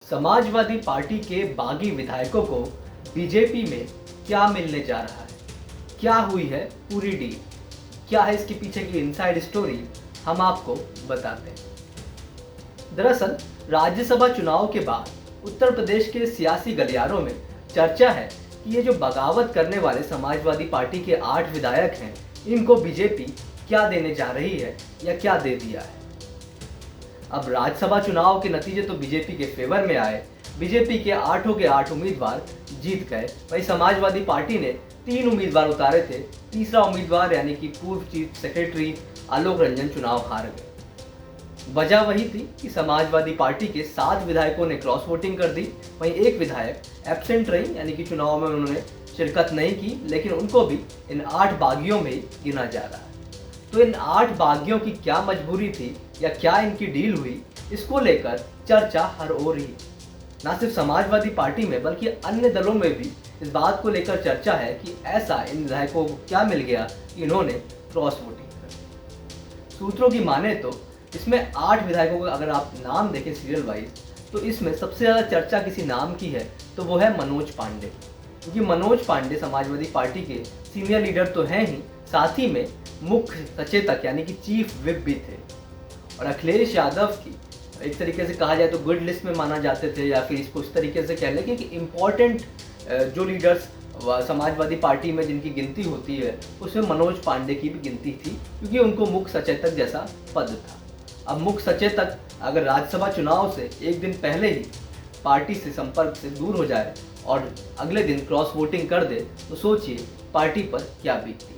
Samajwadi party के बागी विधायकों को बीजेपी में क्या मिलने जा रहा है? क्या हुई है पूरी डील? क्या है इसके पीछे की इनसाइड स्टोरी? हम आपको बताते हैं। दरअसल राज्यसभा चुनाव के बाद उत्तर प्रदेश के सियासी गलियारों में चर्चा है कि ये जो बगावत करने वाले समाजवादी पार्टी के 8 विधायक हैं, इनको बीजेपी क्या देने जा रही है या क्या दे दिया है। अब राज्यसभा चुनाव के नतीजे तो बीजेपी के फेवर में आए। बीजेपी के 8 के 8 उम्मीदवार जीत गए। वहीं समाजवादी पार्टी ने 3 उम्मीदवार उतारे थे। तीसरा उम्मीदवार यानी कि पूर्व चीफ सेक्रेटरी आलोक रंजन चुनाव हार गए। वजह वही थी कि समाजवादी पार्टी के 7 विधायकों ने क्रॉस वोटिंग कर दी। वहीं एक विधायक एब्सेंट रही, यानी कि चुनाव में उन्होंने शिरकत नहीं की, लेकिन उनको भी इन 8 बागियों में ही गिना जा रहा है। तो इन 8 बागियों की क्या मजबूरी थी या क्या इनकी डील हुई, इसको लेकर चर्चा हर ओर ही। ना सिर्फ समाजवादी पार्टी में बल्कि अन्य दलों में भी इस बात को लेकर चर्चा है कि ऐसा इन विधायकों को क्या मिल गया कि इन्होंने क्रॉस वोटिंग कर। सूत्रों की माने तो इसमें 8 विधायकों का अगर आप नाम देखें सीरियल वाइज, तो इसमें सबसे ज़्यादा चर्चा किसी नाम की है तो वो है मनोज पांडे। क्योंकि मनोज पांडे समाजवादी पार्टी के सीनियर लीडर तो हैं ही, साथ ही में मुख्य सचेतक यानी कि चीफ विप भी थे। और अखिलेश यादव की एक तरीके से कहा जाए तो गुड लिस्ट में माना जाते थे, या फिर इसको इस तरीके से कह लें कि इम्पोर्टेंट जो लीडर्स समाजवादी पार्टी में जिनकी गिनती होती है उसमें मनोज पांडे की भी गिनती थी, क्योंकि उनको मुख्य सचेतक जैसा पद था। अब मुख्य सचेतक अगर राज्यसभा चुनाव से एक दिन पहले ही पार्टी से संपर्क से दूर हो जाए और अगले दिन क्रॉस वोटिंग कर दे, तो सोचिए पार्टी पर क्या बीतती है।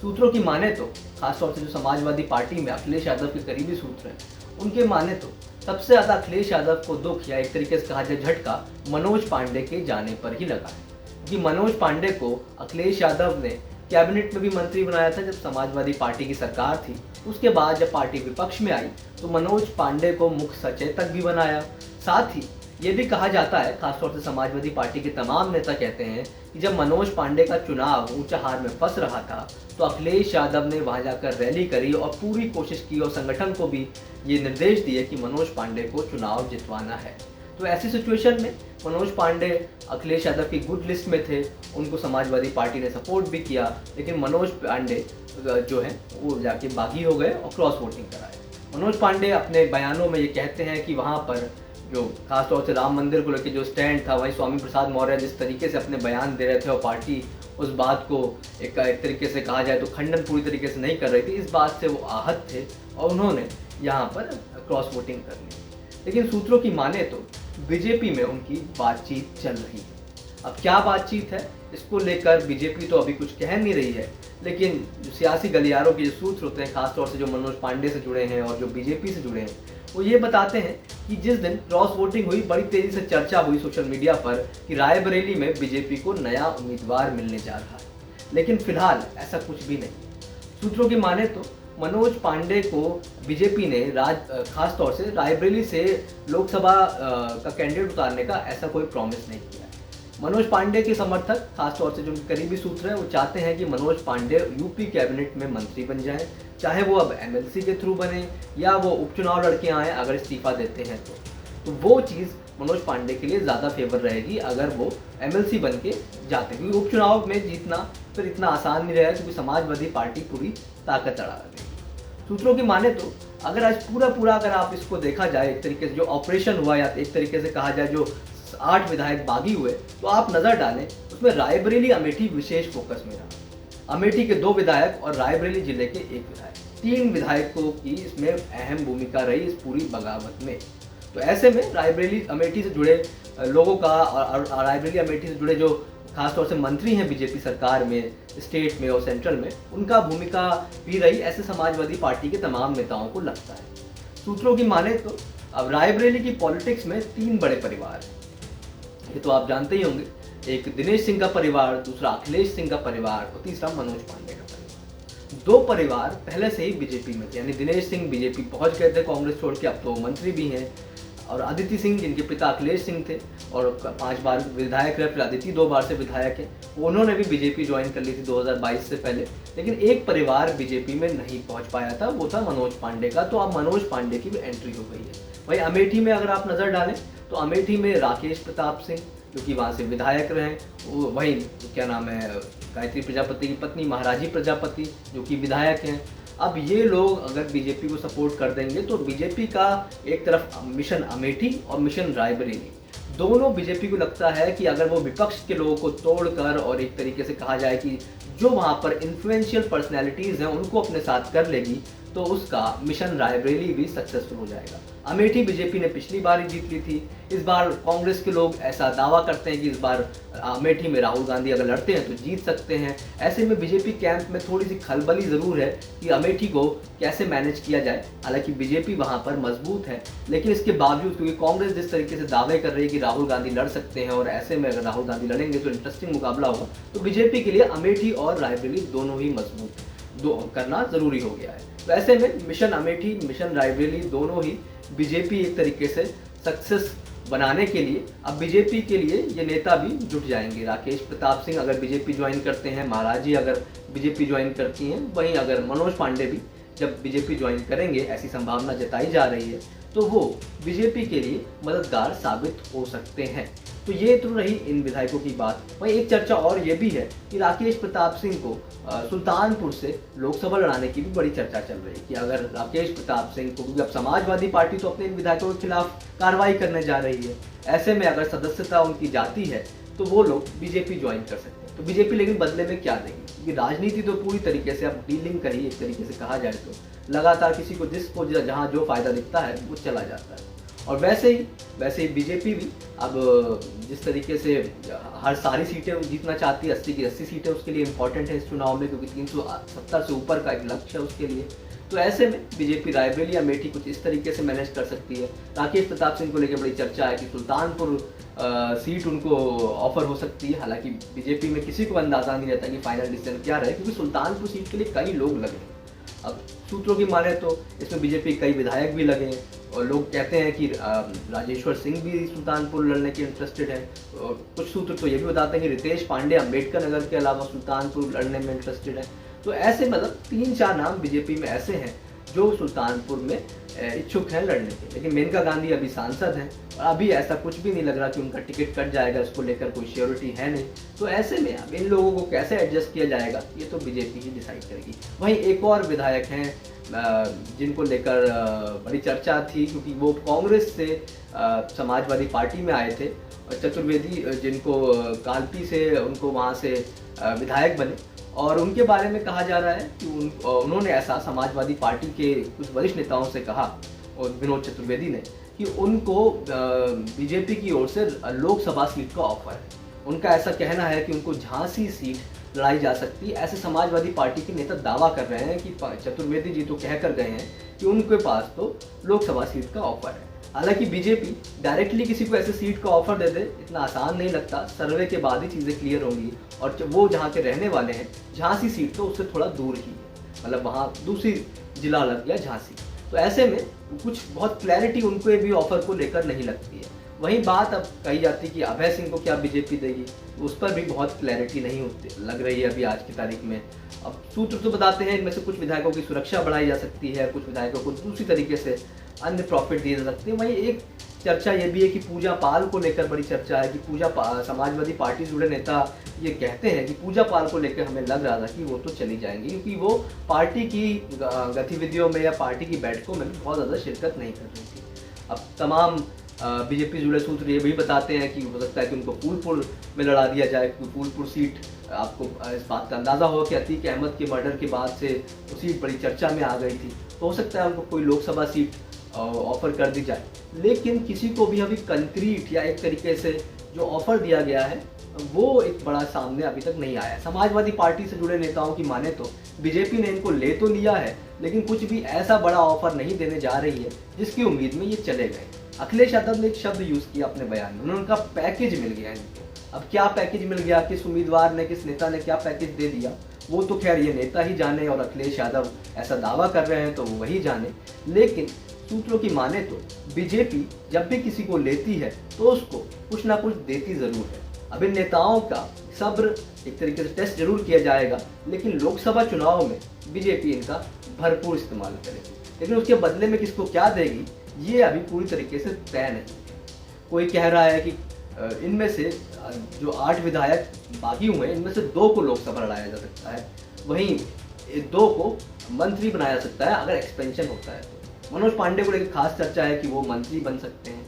सूत्रों की माने तो खासतौर से जो समाजवादी पार्टी में अखिलेश यादव के करीबी सूत्र हैं, उनके माने तो सबसे ज़्यादा अखिलेश यादव को दुख या एक तरीके से कहा जाए झटका मनोज पांडे के जाने पर ही लगा है। क्योंकि मनोज पांडे को अखिलेश यादव ने कैबिनेट में भी मंत्री बनाया था जब समाजवादी पार्टी की सरकार थी। उसके बाद जब पार्टी विपक्ष में आई तो मनोज पांडे को मुख्य सचेतक भी बनाया। साथ ही ये भी कहा जाता है, खासतौर से समाजवादी पार्टी के तमाम नेता कहते हैं कि जब मनोज पांडे का चुनाव ऊंचा हार में फंस रहा था तो अखिलेश यादव ने वहां जाकर रैली करी और पूरी कोशिश की और संगठन को भी ये निर्देश दिए कि मनोज पांडे को चुनाव जितवाना है। तो ऐसी सिचुएशन में मनोज पांडे अखिलेश यादव की गुड लिस्ट में थे, उनको समाजवादी पार्टी ने सपोर्ट भी किया, लेकिन मनोज पांडे जो है वो जाके बागी हो गए और क्रॉस वोटिंग कराए। मनोज पांडे अपने बयानों में ये कहते हैं कि वहाँ पर जो खासतौर से राम मंदिर को लेकर जो स्टैंड था, वहीं स्वामी प्रसाद मौर्य जिस तरीके से अपने बयान दे रहे थे और पार्टी उस बात को एक तरीके से कहा जाए तो खंडन पूरी तरीके से नहीं कर रही थी, इस बात से वो आहत थे और उन्होंने यहाँ पर क्रॉस वोटिंग कर ली। लेकिन सूत्रों की माने तो बीजेपी में उनकी बातचीत चल रही है। अब क्या बातचीत है इसको लेकर बीजेपी तो अभी कुछ कह नहीं रही है, लेकिन जो सियासी गलियारों के जो सूत्र होते हैं, खासतौर से जो मनोज पांडे से जुड़े हैं और जो बीजेपी से जुड़े हैं, वो ये बताते हैं कि जिस दिन क्रॉस वोटिंग हुई बड़ी तेजी से चर्चा हुई सोशल मीडिया पर कि रायबरेली में बीजेपी को नया उम्मीदवार मिलने जा रहा है, लेकिन फिलहाल ऐसा कुछ भी नहीं। सूत्रों की माने तो मनोज पांडे को बीजेपी ने खासतौर से रायबरेली से लोकसभा का कैंडिडेट उतारने का ऐसा कोई प्रॉमिस नहीं किया है। मनोज पांडे के समर्थक खासतौर से जो करीबी सूत्र हैं वो चाहते हैं कि मनोज पांडे यूपी कैबिनेट में मंत्री बन जाएं, चाहे वो अब एमएलसी के थ्रू बने या वो उपचुनाव लड़के आए अगर इस्तीफा देते हैं तो वो चीज़ मनोज पांडे के लिए ज़्यादा फेवर रहेगी अगर वो एमएलसी बन के जाते, क्योंकि उपचुनाव में जीतना फिर इतना आसान नहीं रहेगा, क्योंकि समाजवादी पार्टी पूरी ताकत चढ़ा देगी। सूत्रों की माने तो अगर आज पूरा अगर आप इसको देखा जाए, एक तरीके से जो ऑपरेशन हुआ या एक तरीके से कहा जाए जो 8 विधायक बागी हुए, तो आप नज़र डालें उसमें रायबरेली अमेठी विशेष फोकस में रहा। अमेठी के 2 विधायक और रायबरेली जिले के 1 विधायक, 3 विधायकों की इसमें अहम भूमिका रही इस पूरी बगावत में। तो ऐसे में रायबरेली अमेठी से जुड़े लोगों का और रायबरेली अमेठी से जुड़े जो खासतौर से मंत्री हैं बीजेपी सरकार में, स्टेट में और सेंट्रल में, उनका भूमिका भी रही, ऐसे समाजवादी पार्टी के तमाम नेताओं को लगता है। सूत्रों की माने तो अब रायबरेली की पॉलिटिक्स में 3 बड़े परिवार हैं, ये तो आप जानते ही होंगे। एक दिनेश सिंह का परिवार, दूसरा अखिलेश सिंह का परिवार और तीसरा मनोज पांडे का परिवार। 2 परिवार पहले से ही बीजेपी में थे, यानी दिनेश सिंह बीजेपी पहुंच गए थे कांग्रेस छोड़ के, अब तो मंत्री भी हैं, और अदिति सिंह जिनके पिता अखिलेश सिंह थे और 5 बार विधायक रहे, फिर अदिति 2 बार से विधायक है, उन्होंने भी बीजेपी ज्वाइन कर ली थी 2022 से पहले। लेकिन एक परिवार बीजेपी में नहीं पहुंच पाया था, वो था मनोज पांडे का, तो अब मनोज पांडे की भी एंट्री हो गई है। वहीं अमेठी में अगर आप नज़र डालें तो अमेठी में राकेश प्रताप सिंह जो कि वहाँ से विधायक रहे, वहीं क्या नाम है गायत्री प्रजापति की पत्नी महाराजी प्रजापति जो कि विधायक हैं। अब ये लोग अगर बीजेपी को सपोर्ट कर देंगे तो बीजेपी का एक तरफ मिशन अमेठी और मिशन रायबरेली दोनों बीजेपी को लगता है कि अगर वो विपक्ष के लोगों को तोड़कर और एक तरीके से कहा जाए कि जो वहाँ पर इन्फ्लुएंशियल पर्सनैलिटीज़ हैं उनको अपने साथ कर लेगी तो उसका मिशन रायबरेली भी सक्सेसफुल हो जाएगा। अमेठी बीजेपी ने पिछली बार ही जीत ली थी, इस बार कांग्रेस के लोग ऐसा दावा करते हैं कि इस बार अमेठी में राहुल गांधी अगर लड़ते हैं तो जीत सकते हैं। ऐसे में बीजेपी कैंप में थोड़ी सी खलबली ज़रूर है कि अमेठी को कैसे मैनेज किया जाए। हालांकि बीजेपी वहाँ पर मजबूत है, लेकिन इसके बावजूद क्योंकि कांग्रेस जिस तरीके से दावे कर रही है कि राहुल गांधी लड़ सकते हैं और ऐसे में अगर राहुल गांधी लड़ेंगे तो इंटरेस्टिंग मुकाबला होगा, तो बीजेपी के लिए अमेठी और रायबरेली दोनों ही मजबूत करना ज़रूरी हो गया है। तो ऐसे में मिशन अमेठी मिशन रायबरेली दोनों ही बीजेपी एक तरीके से सक्सेस बनाने के लिए अब बीजेपी के लिए ये नेता भी जुट जाएंगे। राकेश प्रताप सिंह अगर बीजेपी ज्वाइन करते हैं, महाराजी अगर बीजेपी ज्वाइन करती हैं, वहीं अगर मनोज पांडे भी जब बीजेपी ज्वाइन करेंगे, ऐसी संभावना जताई जा रही है, तो वो बीजेपी के लिए मददगार साबित हो सकते हैं। तो ये तो रही इन विधायकों की बात। वहीं एक चर्चा और ये भी है कि राकेश प्रताप सिंह को सुल्तानपुर से लोकसभा लड़ाने की भी बड़ी चर्चा चल रही है कि अगर राकेश प्रताप सिंह को, क्योंकि अब समाजवादी पार्टी तो अपने इन विधायकों के खिलाफ कार्रवाई करने जा रही है, ऐसे में अगर सदस्यता उनकी जाती है तो वो लोग बीजेपी ज्वाइन कर सकते हैं। तो बीजेपी लेकिन बदले में क्या देगी, क्योंकि राजनीति तो पूरी तरीके से अब डीलिंग का ही एक तरीके से कहा जाए तो लगातार किसी को जिसको जहाँ जो फायदा दिखता है वो चला जाता है। और वैसे ही बीजेपी भी अब जिस तरीके से हर सारी सीटें जीतना चाहती है, 80 की 80 सीटें उसके लिए इंपॉर्टेंट है इस चुनाव में, क्योंकि 370 से ऊपर का एक लक्ष्य है उसके लिए। तो ऐसे में बीजेपी रायबरेली अमेठी कुछ इस तरीके से मैनेज कर सकती है। राकेश प्रताप सिंह को लेकर बड़ी चर्चा है कि सुल्तानपुर सीट उनको ऑफर हो सकती है। हालांकि बीजेपी में किसी को अंदाजा नहीं रहता कि फाइनल डिसीजन क्या रहे, क्योंकि सुल्तानपुर सीट के लिए कई लोग लगे हैं। अब सूत्रों की माने तो इसमें बीजेपी कई विधायक भी लगे हैं और लोग कहते हैं कि राजेश्वर सिंह भी सुल्तानपुर लड़ने के इंटरेस्टेड है। और कुछ सूत्र तो ये भी बताते हैं कि रितेश पांडे अम्बेडकर नगर के अलावा सुल्तानपुर लड़ने में इंटरेस्टेड है। तो ऐसे मतलब 3-4 नाम बीजेपी में ऐसे हैं जो सुल्तानपुर में इच्छुक हैं लड़ने के। लेकिन मेनका गांधी अभी सांसद हैं और अभी ऐसा कुछ भी नहीं लग रहा कि उनका टिकट कट जाएगा, इसको लेकर कोई श्योरिटी है नहीं। तो ऐसे में अब इन लोगों को कैसे एडजस्ट किया जाएगा ये तो बीजेपी ही डिसाइड करेगी। वहीं एक और विधायक हैं जिनको लेकर बड़ी चर्चा थी, क्योंकि वो कांग्रेस से समाजवादी पार्टी में आए थे, चतुर्वेदी जिनको कालपी से उनको वहाँ से विधायक बने। और उनके बारे में कहा जा रहा है कि उन्होंने ऐसा समाजवादी पार्टी के कुछ वरिष्ठ नेताओं से कहा, और विनोद चतुर्वेदी ने, कि उनको बीजेपी की ओर से लोकसभा सीट का ऑफर है। उनका ऐसा कहना है कि उनको झांसी सीट लड़ाई जा सकती है। ऐसे समाजवादी पार्टी के नेता दावा कर रहे हैं कि चतुर्वेदी जी तो कह कर गए हैं कि उनके पास तो लोकसभा सीट का ऑफर है। हालांकि बीजेपी डायरेक्टली किसी को ऐसे सीट का ऑफर दे दे इतना आसान नहीं लगता, सर्वे के बाद ही चीज़ें क्लियर होंगी। और वो जहाँ के रहने वाले हैं, झांसी सीट तो उससे थोड़ा दूर ही है, मतलब वहाँ दूसरी जिला लग गया झांसी। तो ऐसे में कुछ बहुत क्लैरिटी उनको भी ऑफर को लेकर नहीं लगती है। वहीं बात अब कही जाती है कि अभय सिंह को क्या बीजेपी देगी, तो उस पर भी बहुत क्लैरिटी नहीं होती लग रही है अभी आज की तारीख में। अब सूत्र तो बताते हैं इनमें से कुछ विधायकों की सुरक्षा बढ़ाई जा सकती है, कुछ विधायकों को दूसरी तरीके से अन्य प्रॉफिट दिए जा सकते हैं। वहीं एक चर्चा ये भी है कि पूजा पाल को लेकर बड़ी चर्चा है कि समाजवादी पार्टी से जुड़े नेता ये कहते हैं कि पूजा पाल को लेकर हमें लग रहा था कि वो तो चली जाएंगी, क्योंकि वो पार्टी की गतिविधियों में या पार्टी की बैठकों में बहुत ज़्यादा शिरकत नहीं कर रही थी। अब तमाम बीजेपी जुड़े सूत्र ये भी बताते हैं कि हो सकता है कि उनको फूलपुर में लड़ा दिया जाए, क्योंकि फूलपुर सीट आपको इस बात का अंदाज़ा होगा कि अतीक अहमद के मर्डर के बाद से वो सीट बड़ी चर्चा में आ गई थी। तो हो सकता है उनको कोई लोकसभा सीट ऑफर कर दी जाए, लेकिन किसी को भी अभी कंक्रीट या एक तरीके से जो ऑफर दिया गया है वो एक बड़ा सामने अभी तक नहीं आया। समाजवादी पार्टी से जुड़े नेताओं की माने तो बीजेपी ने इनको ले तो लिया है, लेकिन कुछ भी ऐसा बड़ा ऑफर नहीं देने जा रही है जिसकी उम्मीद में ये चले गए। अखिलेश यादव ने एक शब्द यूज किया अपने बयान में, उन्होंने कहा पैकेज मिल गया इनको। अब क्या पैकेज मिल गया, किस उम्मीदवार ने, किस नेता ने क्या पैकेज दे दिया, वो तो खैर ये नेता ही जाने, और अखिलेश यादव ऐसा दावा कर रहे हैं तो वो वही जाने। लेकिन सूत्रों की माने तो बीजेपी जब भी किसी को लेती है तो उसको कुछ ना कुछ देती जरूर है। अब इन नेताओं का सब्र एक तरीके से टेस्ट जरूर किया जाएगा, लेकिन लोकसभा चुनाव में बीजेपी इनका भरपूर इस्तेमाल करेगी, लेकिन उसके बदले में किसको क्या देगी ये अभी पूरी तरीके से तय नहीं है। कोई कह रहा है कि इनमें से जो 8 विधायक बागी हुए हैं, इनमें से 2 को लोकसभा लड़ाया जा सकता है, वहीं 2 को मंत्री बनाया जा सकता है अगर एक्सपेंशन होता है तो। मनोज पांडे को लेकर खास चर्चा है कि वो मंत्री बन सकते हैं,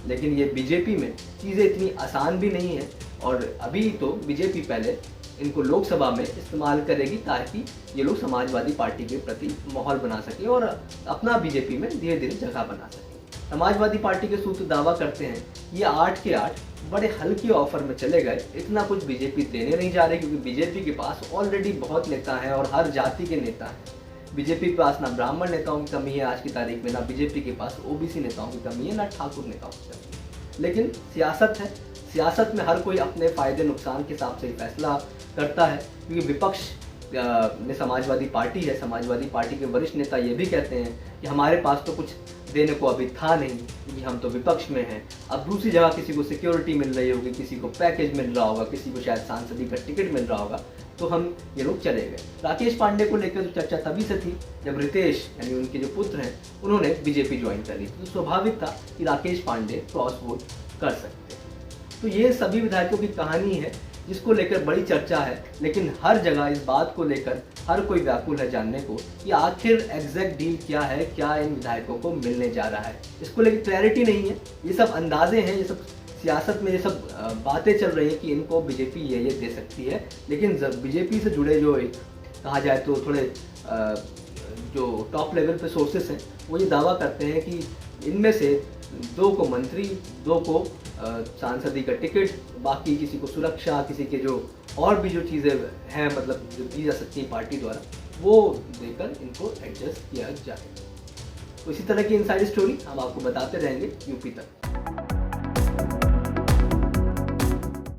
लेकिन ये बीजेपी में चीज़ें इतनी आसान भी नहीं है और अभी तो बीजेपी पहले इनको लोकसभा में इस्तेमाल करेगी ताकि ये लोग समाजवादी पार्टी के प्रति माहौल बना सकें और अपना बीजेपी में धीरे धीरे जगह बना सकें। समाजवादी पार्टी के सूत्र दावा करते हैं ये 8 के 8 बड़े हल्के ऑफर में चले गए, इतना कुछ बीजेपी देने नहीं जा रही क्योंकि बीजेपी के पास ऑलरेडी बहुत नेता हैं और हर जाति के नेता हैं। बीजेपी के पास ना ब्राह्मण नेताओं की कमी है आज की तारीख में, ना बीजेपी के पास ओबीसी नेताओं की कमी है, ना ठाकुर नेताओं की कमी है। लेकिन सियासत है, सियासत में हर कोई अपने फ़ायदे नुकसान के हिसाब से ही फैसला करता है क्योंकि विपक्ष में समाजवादी पार्टी है। समाजवादी पार्टी के वरिष्ठ नेता ये भी कहते हैं कि हमारे पास तो कुछ देने को अभी था नहीं क्योंकि हम तो विपक्ष में हैं। अब दूसरी जगह किसी को सिक्योरिटी मिल रही होगी, किसी को पैकेज मिल रहा होगा, किसी को शायद सांसदी का टिकट मिल रहा होगा, तो हम ये लोग चले गए। राकेश पांडे को लेकर जो चर्चा तभी से थी जब रितेश यानी उनके जो पुत्र हैं उन्होंने बीजेपी ज्वाइन कर ली, तो स्वाभाविक था कि राकेश पांडे क्रॉस वोट कर सकते। तो ये सभी विधायकों की कहानी है जिसको लेकर बड़ी चर्चा है, लेकिन हर जगह इस बात को लेकर हर कोई व्याकुल है जानने को कि आखिर एग्जैक्ट डील क्या है, क्या इन विधायकों को मिलने जा रहा है। इसको लेकर क्लैरिटी नहीं है, ये सब अंदाजे हैं, ये सब सियासत में ये सब बातें चल रही हैं कि इनको बीजेपी ये दे सकती है। लेकिन बीजेपी से जुड़े जो एक कहा जाए तो थोड़े जो टॉप लेवल पे सोर्सेस हैं वो ये दावा करते हैं कि इनमें से 2 को मंत्री, 2 को सांसदी का टिकट, बाकी किसी को सुरक्षा, किसी के जो और भी जो चीज़ें हैं मतलब जो दी जा सकती हैं पार्टी द्वारा, वो देकर इनको एडजस्ट किया जाएगा। तो इसी तरह की इनसाइड स्टोरी हम आपको बताते रहेंगे यूपी तक।